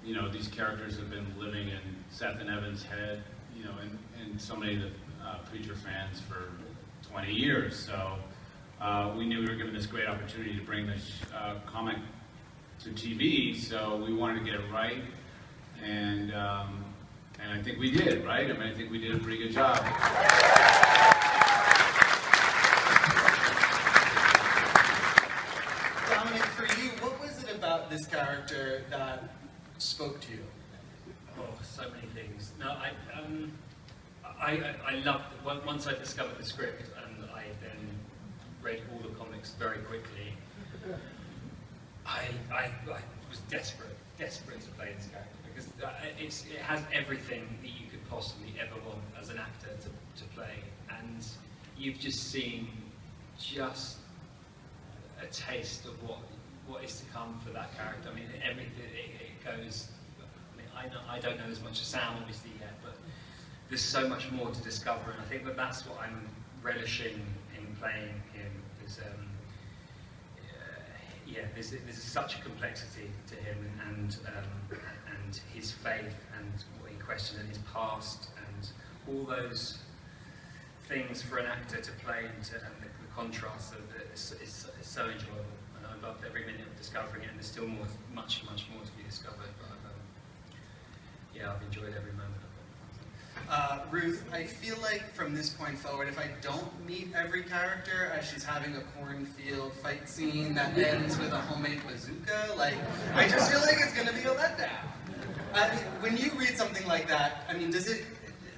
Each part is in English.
You know, these characters have been living in Seth and Evan's head, you know, and so many of the Preacher fans for 20 years. So we knew we were given this great opportunity to bring this comic to TV, so we wanted to get it right, and I think we did, right? I mean, I think we did a pretty good job. Dominic, for you, what was it about this character that spoke to you? Oh, so many things. No, I loved it. Once I discovered the script and I then read all the comics very quickly, I was desperate to play this character because it has everything that you could possibly ever want as an actor to play, and you've just seen just a taste of what is to come for that character. I mean, everything it goes. I mean, I don't know as much as Sam obviously yet, but there's so much more to discover, and I think that's what I'm relishing in playing him. Is yeah, there's such a complexity to him, and his faith, and what he questioned, and his past, and all those things for an actor to play into, and the contrast of it is so enjoyable. And I loved every minute of discovering it, and there's still more, much more to be discovered. But yeah, I've enjoyed every moment of it. Ruth, I feel like from this point forward, if I don't meet every character as she's having a cornfield fight scene that ends with a homemade bazooka, like, I just feel like it's going to be a letdown. When you read something like that, I mean, does it,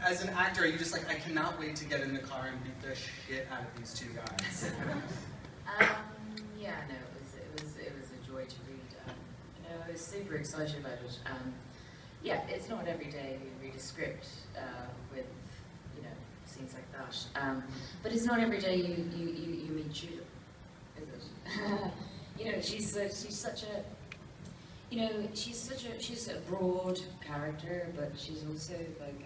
as an actor, are you just like, I cannot wait to get in the car and beat the shit out of these two guys? Yeah, no, it was a joy to read. You know, I was super excited about it. Yeah, it's not every day you read a script with, you know, scenes like that. But it's not every day you meet Judah, is it? You know, she's such a, you know, she's a broad character, but she's also like,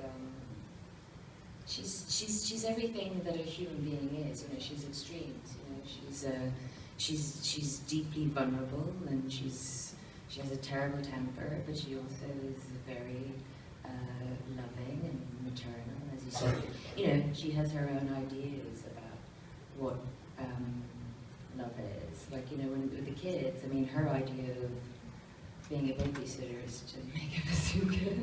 she's everything that a human being is. You know, she's extremes. You know, she's deeply vulnerable, and she has a terrible temper, but she also is very loving and maternal, as you said. You know, she has her own ideas about what love is. Like, you know, with the kids, I mean, her idea of being a babysitter is to make a bazooka.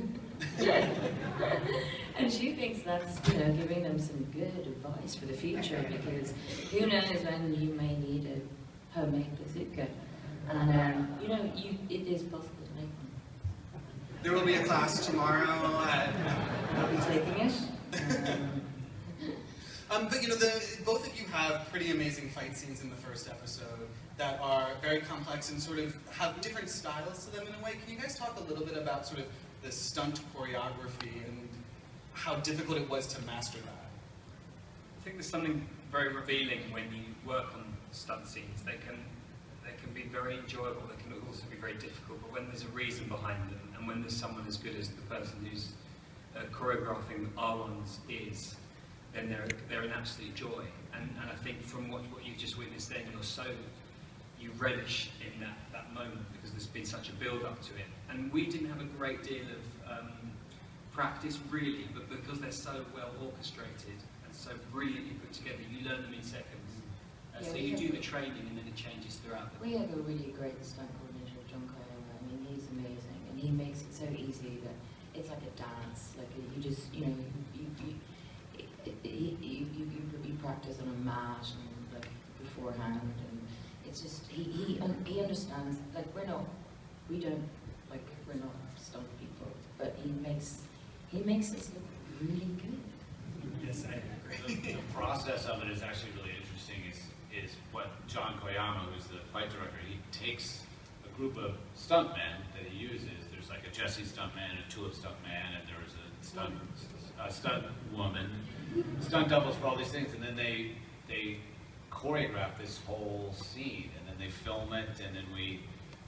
And she thinks that's, you know, giving them some good advice for the future, because who knows when you may need a homemade bazooka. And, you know, it is possible to make one. There will be a class tomorrow. I'll be taking it. But you know, both of you have pretty amazing fight scenes in the first episode that are very complex and sort of have different styles to them in a way. Can you guys talk a little bit about sort of the stunt choreography and how difficult it was to master that? I think there's something very revealing when you work on stunt scenes. They can be very enjoyable, they can also be very difficult, but when there's a reason behind them, and when there's someone as good as the person who's choreographing our ones is, then they're an absolute joy. And I think from what you just witnessed then, you relish in that moment, because there's been such a build-up to it. And we didn't have a great deal of practice, really, but because they're so well orchestrated and so brilliantly put together, you learn them in seconds. Yeah, so you do the training and then it changes throughout the. We have a really great stunt coordinator, John Coyote. I mean, he's amazing, and he makes it so easy that it's like a dance. Like, you just, you know, you practice on a mat and like beforehand, and it's just he understands. Like, we're not stunt people, but he makes us look really good. Yes, I agree. The process of it is actually really interesting. Is what John Koyama, who's the fight director, he takes a group of stuntmen that he uses. There's like a Jesse stuntman, a Tulip stuntman, and there was a stunt woman, stunt doubles for all these things, and then they choreograph this whole scene, and then they film it, and then we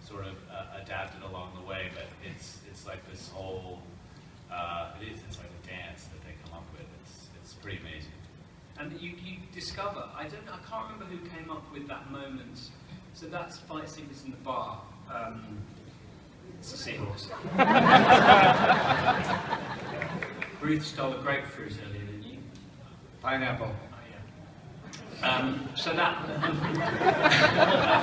sort of adapt it along the way. But it's like this whole it's like a dance that they come up with. It's pretty amazing. And you discover, I can't remember who came up with that moment. So that's fight sequence in the bar. It's a seahorse. Ruth stole a grapefruit earlier, didn't you? Pineapple. Oh, yeah. So that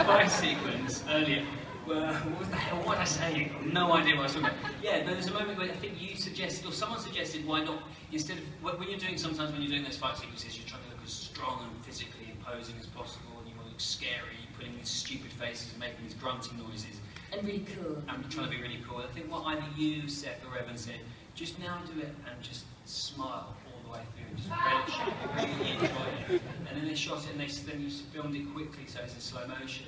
fight sequence earlier, what the hell, what was I saying? I've no idea what I was talking about. Yeah, there's a moment where I think you suggested, or someone suggested, why not, instead of, when you're doing, sometimes when you're doing those fight sequences, you're trying to look as strong and physically imposing as possible, and you want to look scary, putting these stupid faces and making these grunting noises. And really cool. And trying to be really cool. I think what either you, Seth, or Evan said, just now do it and just smile all the way through, and just relish it, really enjoy it. And then they shot it and then you filmed it quickly so it's in slow motion.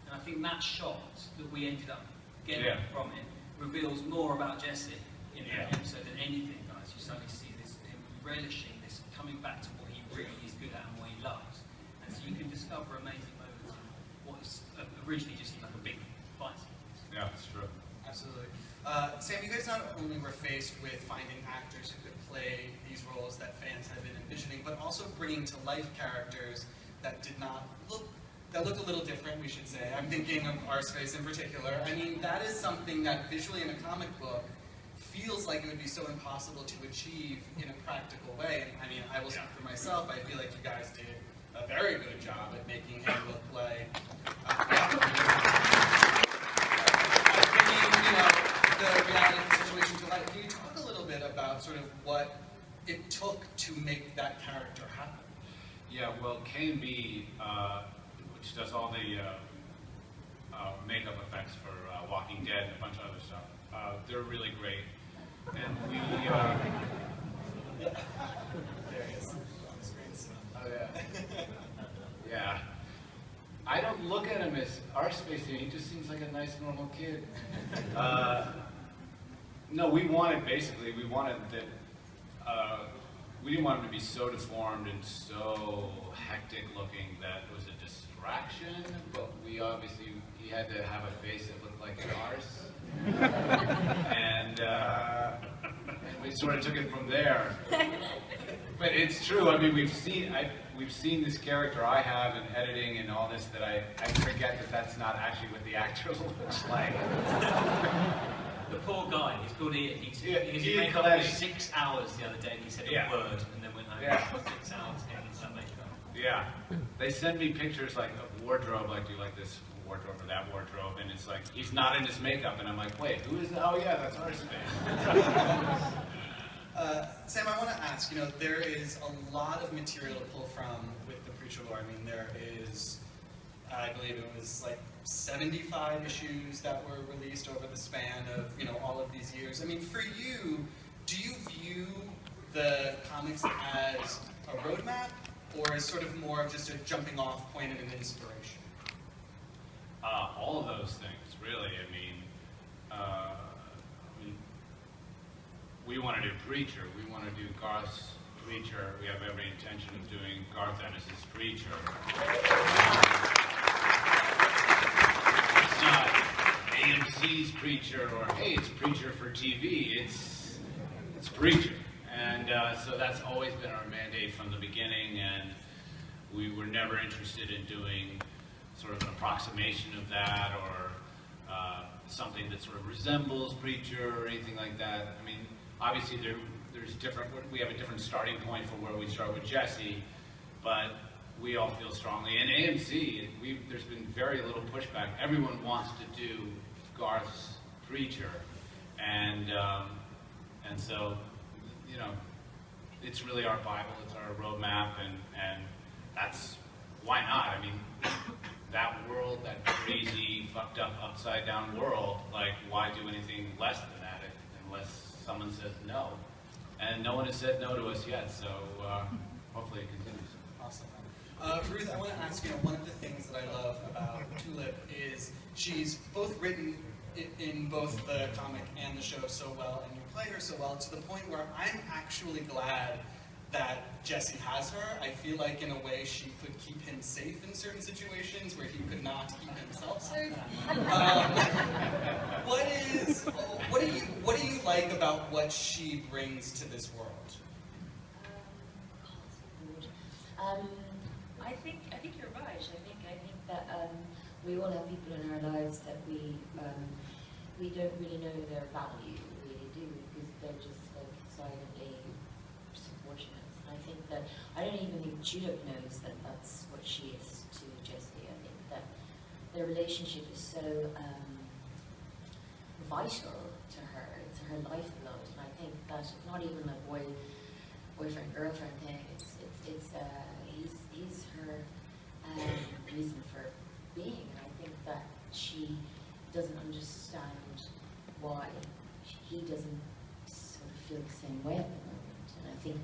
And I think that shot that we ended up getting from it reveals more about Jesse in that episode than anything, guys. You suddenly see this, him relishing this, coming back to what he really is good at and what he loves. And so you can discover amazing moments in what is originally just seemed like a big fight. Yeah, it's true. Absolutely. Sam, you guys not only were faced with finding actors who could play these roles that fans had been envisioning, but also bringing to life characters that did not look, that look a little different, we should say. I'm thinking of Arseface in particular. I mean, that is something that visually in a comic book feels like it would be so impossible to achieve in a practical way. And I mean, I will speak for myself. I feel like you guys did a very good job at making him look like the reality of the situation to life. Can you talk a little bit about sort of what it took to make that character happen? Yeah, well, K&B, which does all the makeup effects for Walking Dead and a bunch of other stuff, they're really great. And we, there he is on the screens. oh yeah. Yeah. I don't look at him as Arseface, he just seems like a nice, normal kid. No, we wanted that, we didn't want him to be so deformed and so hectic looking that it was a distraction, but we obviously, he had to have a face that looked like ours. And we sort of took it from there. But it's true, I mean, we've seen this character I have in editing and all this that I forget that that's not actually what the actor looks like. The poor guy, he's called Ian. He made up 6 hours the other day and he said a word and then went home for 6 hours getting some makeup. Yeah. They send me pictures like of wardrobe, like, do you like this wardrobe or that wardrobe? And it's like, he's not in his makeup. And I'm like, wait, who is that? Oh yeah, that's Arseface. Sam, I want to ask, you know, there is a lot of material to pull from with the Preacher lore. I mean, there is, I believe it was like 75 issues that were released over the span of, you know, all of these years. I mean, for you, do you view the comics as a roadmap or as sort of more of just a jumping off point and an inspiration? All of those things, really. I mean, we want to do Preacher, we want to do Garth's Preacher, we have every intention of doing Garth Ennis's Preacher. It's not AMC's Preacher or, hey, it's Preacher for TV, it's Preacher. And so that's always been our mandate from the beginning, and we were never interested in doing sort of an approximation of that or something that sort of resembles Preacher or anything like that. I mean, obviously there's different, we have a different starting point for where we start with Jesse, but we all feel strongly. And AMC, there's been very little pushback. Everyone wants to do Garth's Preacher, and so, you know, it's really our Bible, it's our roadmap, and that's, why not? I mean, that world, that crazy, fucked up, upside down world, like, why do anything less than that unless someone says no? And no one has said no to us yet, so hopefully it continues. Awesome. Ruth, I want to ask you, one of the things that I love about Tulip is she's both written in both the comic and the show so well, and you play her so well, to the point where I'm actually glad that Jesse has her. I feel like in a way she could keep him safe in certain situations where he could not keep himself safe. What do you like about what she brings to this world? I think you're right. I think that we all have people in our lives that we we don't really know their value, we really do, because they're just like silently supporting us. And I think that, I don't even think Judith knows that that's what she is to Jessie. I think that their relationship is so vital to her lifeblood. And I think that it's not even a boyfriend, girlfriend thing, he's her reason for being. And I think that she doesn't understand why he doesn't sort of feel the same way at the moment. And I think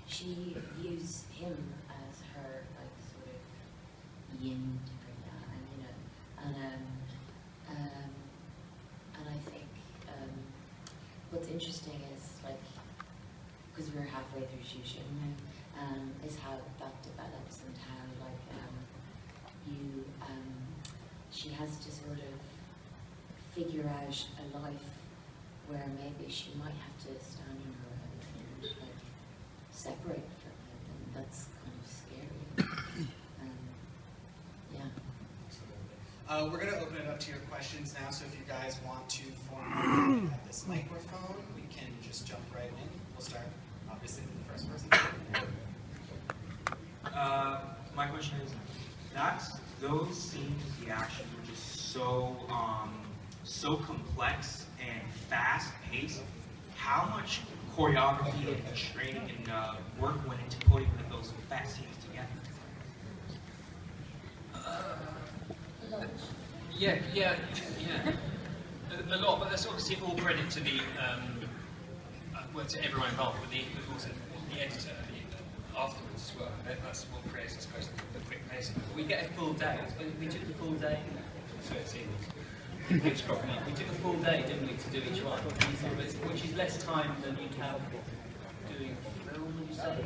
she views him as her like sort of yin to her yang, you know. And I think what's interesting is like, because we're halfway through Shushin, is how that develops and how like she has to sort of figure out a life where maybe she might have to stand on her own and like separate from him, and that's kind of scary. Yeah. We're going to open it up to your questions now, so if you guys want to form at this microphone, we can just jump right in. We'll start, obviously, with the first person. My question is, those scenes, the actions were just so complex and fast-paced. How much choreography and training and work went into putting those fast scenes together? Yeah. A lot, but that's obviously all credit to the to everyone involved, but also the editor afterwards as well. That's what creates, I suppose, the quick pace. We get a full day. We took the full day. So it seems. We took a full day, didn't we, to do each one, which is less time than you'd have doing film, would you say?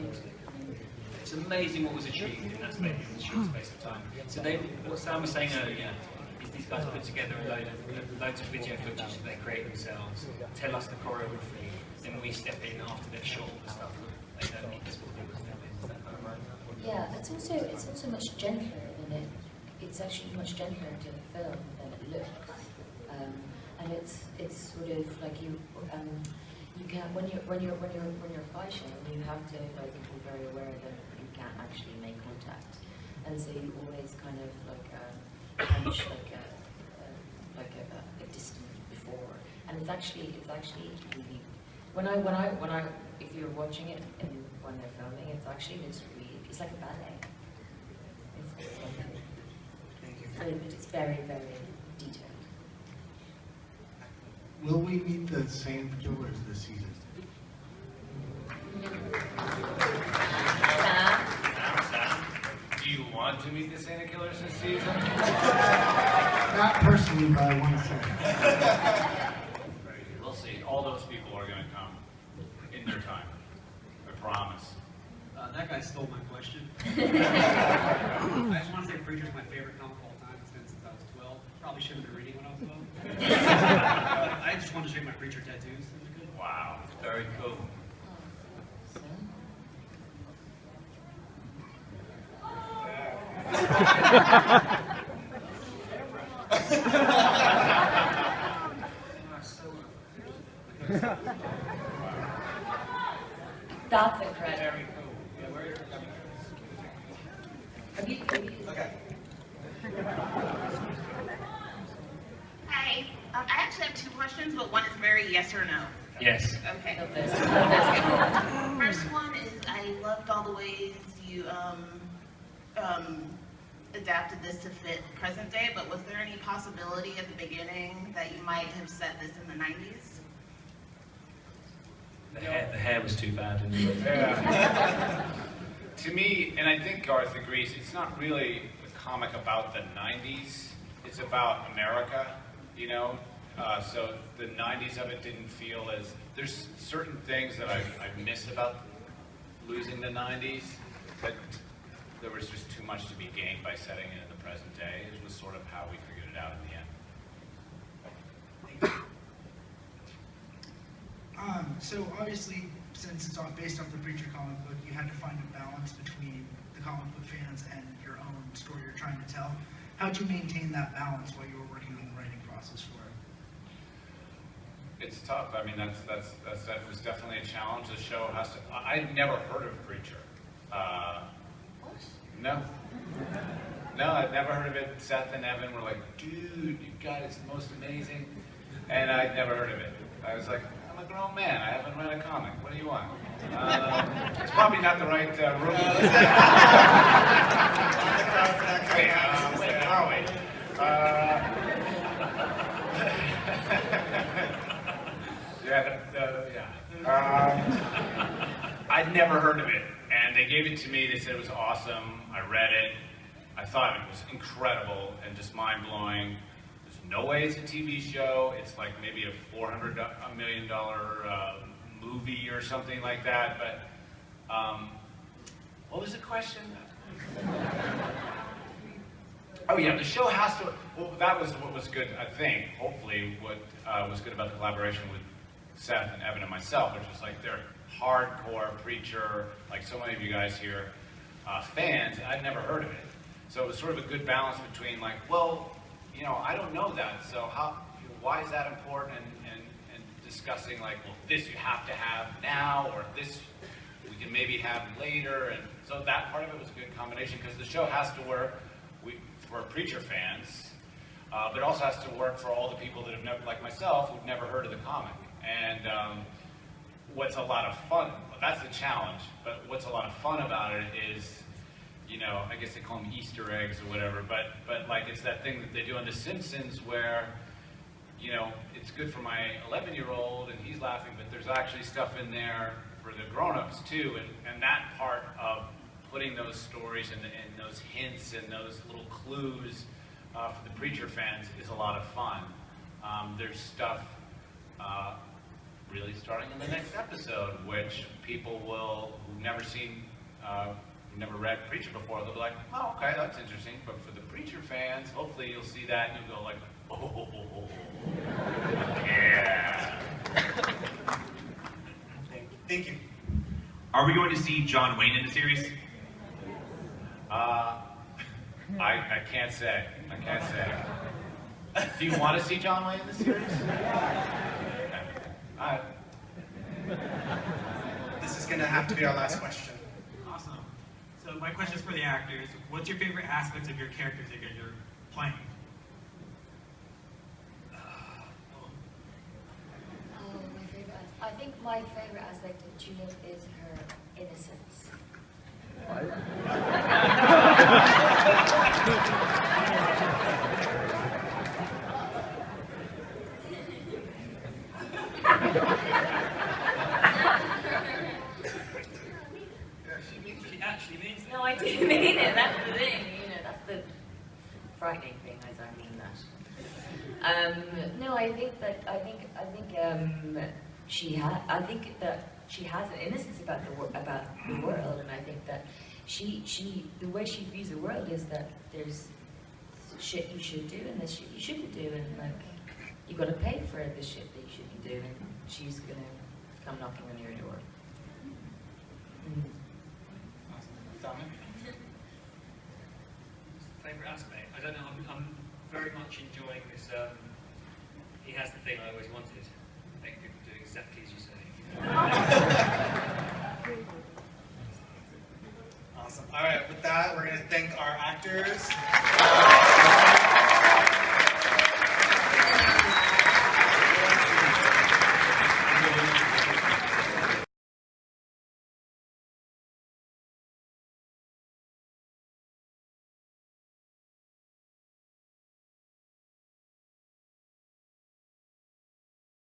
It's amazing what was achieved in that space, in a short space of time. So what Sam was saying earlier is these guys put together loads of video footage that they create themselves, tell us the choreography, then we step in after they've shot all the stuff. They don't need us to step in. Is that kind of right? Yeah, it's also much gentler than it. It's actually much gentler to film than it looks. And it's sort of like you can when you're fighting, you have to like be very aware that you can't actually make contact, and so you always kind of like punch like a distance before, and it's actually really if you're watching it and when they're filming, it's like a ballet. It's very, very detailed. Will we meet the same killers this season? Sam, do you want to meet the Santa Killers this season? Not personally, but I want to say. We'll see. All those people are going to come in their time. I promise. That guy stole my question. I just want to say Preacher's my favorite comic of all time. It's been since I was 12. Probably shouldn't have been reading when I was 12. I just wanted to show you my Preacher tattoos. Wow. Very cool. That's incredible. Very cool. Yeah, where are you coming from? Have you Okay. Hi. I actually have two questions, but one is very yes or no. Yes. Okay. First one is I loved all the ways you adapted this to fit present day, but was there any possibility at the beginning that you might have set this in the 90s? The hair was too bad. Yeah. To me, and I think Garth agrees, it's not really a comic about the 90s. It's about America, you know? So the 90s of it didn't feel as... There's certain things that I miss about losing the 90s, but there was just too much to be gained by setting it in the present day. It was sort of how we figured it out in the end. So obviously, since it's based off the Preacher comic book, you had to find a balance between the comic book fans and your own story you're trying to tell. How'd you maintain that balance while you were working on the writing process for it? it's tough. I mean, that was definitely a challenge. The show has to. I'd never heard of Preacher. What? No. No, I'd never heard of it. Seth and Evan were like, dude, you got it's the most amazing. And I'd never heard of it. I was like, I'm a grown man. I haven't read a comic. What do you want? It's probably not the right room. Wait, where are we? I'd never heard of it, and they gave it to me. They said it was awesome. I read it. I thought it was incredible and just mind-blowing. There's no way it's a TV show. It's like maybe a $400 million movie or something like that. But what was the question? Oh yeah, the show has to. Well, that was what was good. I think, hopefully, what was good about the collaboration with Seth and Evan and myself, which was like they're hardcore Preacher, like so many of you guys here, fans. I'd never heard of it. So it was sort of a good balance between like, well, you know, I don't know that, so how, why is that important? And discussing like, well, this you have to have now, or this we can maybe have later. And so that part of it was a good combination because the show has to work for Preacher fans, but also has to work for all the people that have never, like myself, who've never heard of the comic. And what's a lot of fun, well, that's the challenge, but what's a lot of fun about it is, you know, I guess they call them Easter eggs or whatever, but like it's that thing that they do on The Simpsons where, you know, it's good for my 11-year-old and he's laughing, but there's actually stuff in there for the grown-ups too, and that part of putting those stories and those hints and those little clues for the Preacher fans is a lot of fun. There's stuff really starting in the next episode, which people who've never seen, never read Preacher before, they'll be like, oh, okay, that's interesting. But for the Preacher fans, hopefully you'll see that and you'll go like, oh, yeah. Thank you. Are we going to see John Wayne in the series? I can't say. I can't say. Do you want to see John Wayne in the series? All right. This is going to have to be our last question. Awesome. So my question is for the actors. What's your favorite aspects of your characters that you're playing? My favorite. I think my favorite aspect of Judith is her innocence. She actually means it. No, I do mean it. That's the thing. You know, that's the frightening thing. As I mean that. No, I think that she has an innocence about the world, and I think that the way she views the world is that there's shit you should do and there's shit you shouldn't do, and like you got to pay for the shit that you shouldn't do, and she's gonna come knocking on your door. Dominic? Favourite aspect? I don't know, I'm very much enjoying this, he has the thing I always wanted. Make people do exactly as you say. Awesome. All right, with that, we're going to thank our actors.